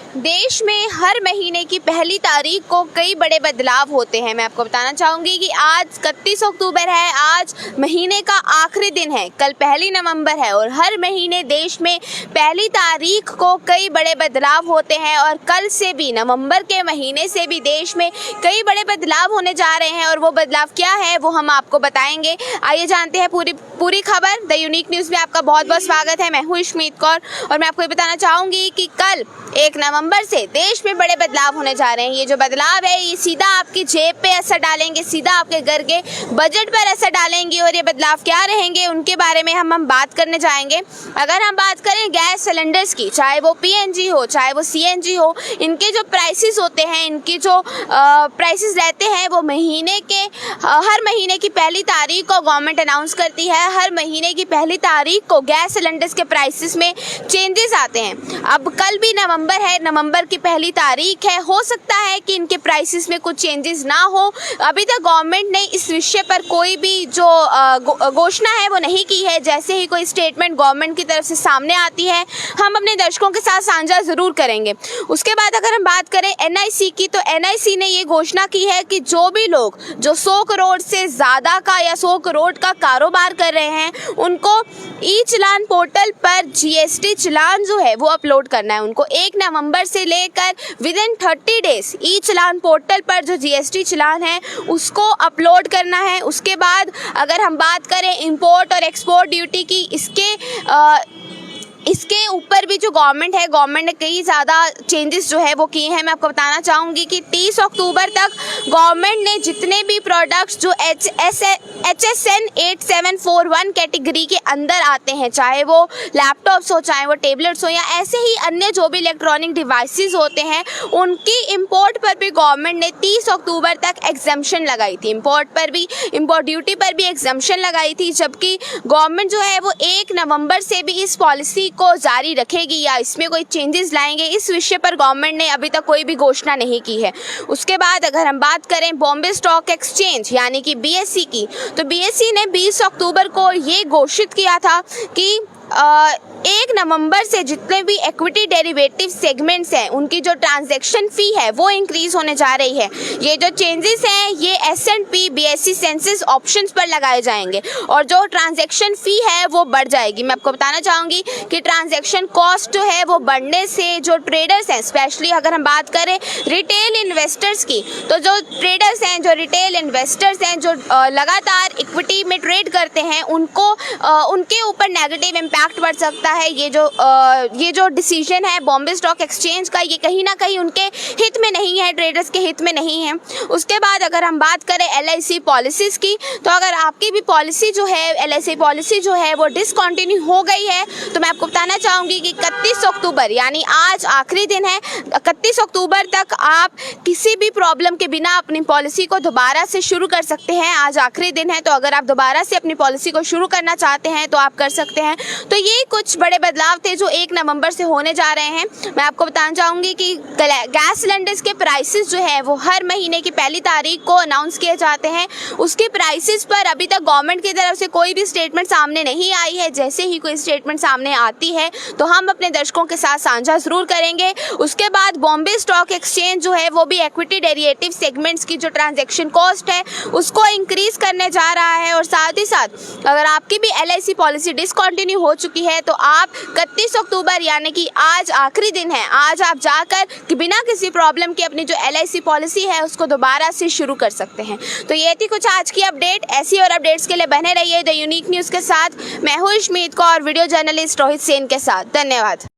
देश में हर महीने की पहली तारीख को कई बड़े बदलाव होते हैं। मैं आपको बताना चाहूँगी कि आज 31 अक्टूबर है, आज महीने का आखिरी दिन है, कल 1 नवंबर है और हर महीने देश में पहली तारीख को कई बड़े बदलाव होते हैं और कल से भी नवंबर के महीने से भी देश में कई बड़े बदलाव होने जा रहे हैं और वो बदलाव क्या है वो हम आपको बताएंगे। आइए जानते हैं पूरी खबर। द यूनिक न्यूज़ में आपका बहुत बहुत स्वागत है। मैं हूँ इशमीत कौर और मैं आपको ये बताना चाहूँगी कि कल 1 नवंबर से देश में बड़े बदलाव होने जा रहे हैं। ये जो बदलाव है ये सीधा आपकी जेब पे असर डालेंगे, सीधा आपके घर के बजट पर असर डालेंगे और ये बदलाव क्या रहेंगे उनके बारे में हम बात करने जाएंगे। अगर हम बात करें गैस सिलेंडर्स की, चाहे वो PNG हो चाहे वो CNG हो, इनके जो प्राइसेस होते हैं, इनकी जो प्राइसेस रहते हैं वो हर महीने की पहली तारीख को गवर्नमेंट अनाउंस करती है। हर महीने की पहली तारीख को गैस सिलेंडर्स के प्राइसेस में चेंजेस आते हैं। अब कल भी नवंबर है, नवंबर की पहली तारीख है, हो सकता है कि इनके प्राइसेस में कुछ चेंजेस ना हो। अभी तक गवर्नमेंट ने इस विषय पर कोई भी जो घोषणा है वो नहीं की है। जैसे ही कोई स्टेटमेंट गवर्नमेंट की तरफ से सामने आती है हम अपने दर्शकों के साथ साझा ज़रूर करेंगे। उसके बाद अगर हम बात करें NIC की, तो NIC ने ये घोषणा की है कि जो भी लोग जो 100 करोड़ से ज़्यादा का या 100 करोड़ का कारोबार कर रहे हैं उनको ई-चालान पोर्टल पर GST चालान जो है वो अपलोड करना है। उनको 1 नवंबर से लेकर विदिन 30 डेज ई-चालान पोर्टल पर जो GST चालान है उसको अपलोड करना है। उसके बाद अगर हम बात करें इंपोर्ट और एक्सपोर्ट ड्यूटी की, इसके ऊपर भी जो गवर्नमेंट ने कई ज़्यादा चेंजेस जो है वो किए हैं। मैं आपको बताना चाहूँगी कि 30 अक्टूबर तक गवर्नमेंट ने जितने भी प्रोडक्ट्स जो HSN 8741 कैटेगरी के अंदर आते हैं, चाहे वो लैपटॉप्स हो, चाहे वो टैबलेट्स हो या ऐसे ही अन्य जो भी इलेक्ट्रॉनिक डिवाइसेस होते हैं, उनकी इंपोर्ट पर भी गवर्नमेंट ने 30 अक्टूबर तक एग्जम्पशन लगाई थी। इंपोर्ट ड्यूटी पर भी एग्जम्पशन लगाई थी, जबकि गवर्नमेंट जो है वो 1 नवंबर से भी इस पॉलिसी को जारी रखेगी या इसमें कोई चेंजेस लाएंगे, इस विषय पर गवर्नमेंट ने अभी तक कोई भी घोषणा नहीं की है। उसके बाद अगर हम बात करें बॉम्बे स्टॉक एक्सचेंज यानी कि BSE की, तो BSE ने 20 अक्टूबर को ये घोषित किया था कि 1 नवंबर से जितने भी इक्विटी डेरिवेटिव सेगमेंट्स हैं उनकी जो ट्रांजैक्शन फ़ी है वो इंक्रीज़ होने जा रही है। ये जो चेंजेस हैं ये S&P BSE सेंसेस ऑप्शंस पर लगाए जाएंगे और जो ट्रांजैक्शन फ़ी है वो बढ़ जाएगी। मैं आपको बताना चाहूँगी कि ट्रांजैक्शन कॉस्ट जो है वो बढ़ने से जो ट्रेडर्स हैं, स्पेशली अगर हम बात करें रिटेल इन्वेस्टर्स की, तो जो ट्रेडर्स हैं, जो रिटेल इन्वेस्टर्स हैं, जो लगातार इक्विटी में ट्रेड करते हैं, उनके ऊपर नेगेटिव इम्पैक्ट पड़ सकता है। ये जो डिसीजन है बॉम्बे स्टॉक एक्सचेंज का, ये कहीं ना कहीं उनके हित में नहीं है, ट्रेडर्स के हित में नहीं है। उसके बाद अगर हम बात करें LIC पॉलिसीज़ की, तो अगर आपकी भी पॉलिसी जो है LIC पॉलिसी जो है वो डिसकंटिन्यू हो गई है, तो मैं आपको बताना चाहूँगी कि 31 अक्टूबर यानी आज आखिरी दिन है, 31 अक्टूबर तक आप किसी भी प्रॉब्लम के बिना अपनी पॉलिसी को दोबारा से शुरू कर सकते हैं। आज आखिरी दिन है, तो अगर आप दोबारा से अपनी पॉलिसी को शुरू करना चाहते हैं तो आप कर सकते हैं। तो ये कुछ बड़े बदलाव थे जो 1 नवंबर से होने जा रहे हैं। मैं आपको बताना चाहूँगी कि गैस सिलेंडर्स के प्राइसेस जो है वो हर महीने की पहली तारीख को अनाउंस किए जाते हैं। उसके प्राइसेस पर अभी तक गवर्नमेंट की तरफ से कोई भी स्टेटमेंट सामने नहीं आई है। जैसे ही कोई स्टेटमेंट सामने आती है तो हम अपने दर्शकों के साथ साझा ज़रूर करेंगे। उसके बाद बॉम्बे स्टॉक एक्सचेंज जो है वो भी इक्विटी डेरिवेटिव सेगमेंट्स की जो ट्रांजैक्शन कॉस्ट है उसको इंक्रीज़ करने जा रहा है और साथ ही साथ अगर आपकी भी LIC पॉलिसी डिसकंटिन्यू हो चुकी है तो आप 31 अक्टूबर यानी कि आज आखिरी दिन है, आज आप जाकर बिना किसी प्रॉब्लम के अपनी जो LIC पॉलिसी है उसको दोबारा से शुरू कर सकते हैं। तो ये थी कुछ आज की अपडेट। ऐसी और अपडेट्स के लिए बने रहिए द यूनिक न्यूज़ के साथ। मैं हूँ इशमीत कौर, वीडियो जर्नलिस्ट रोहित सेन के साथ। धन्यवाद।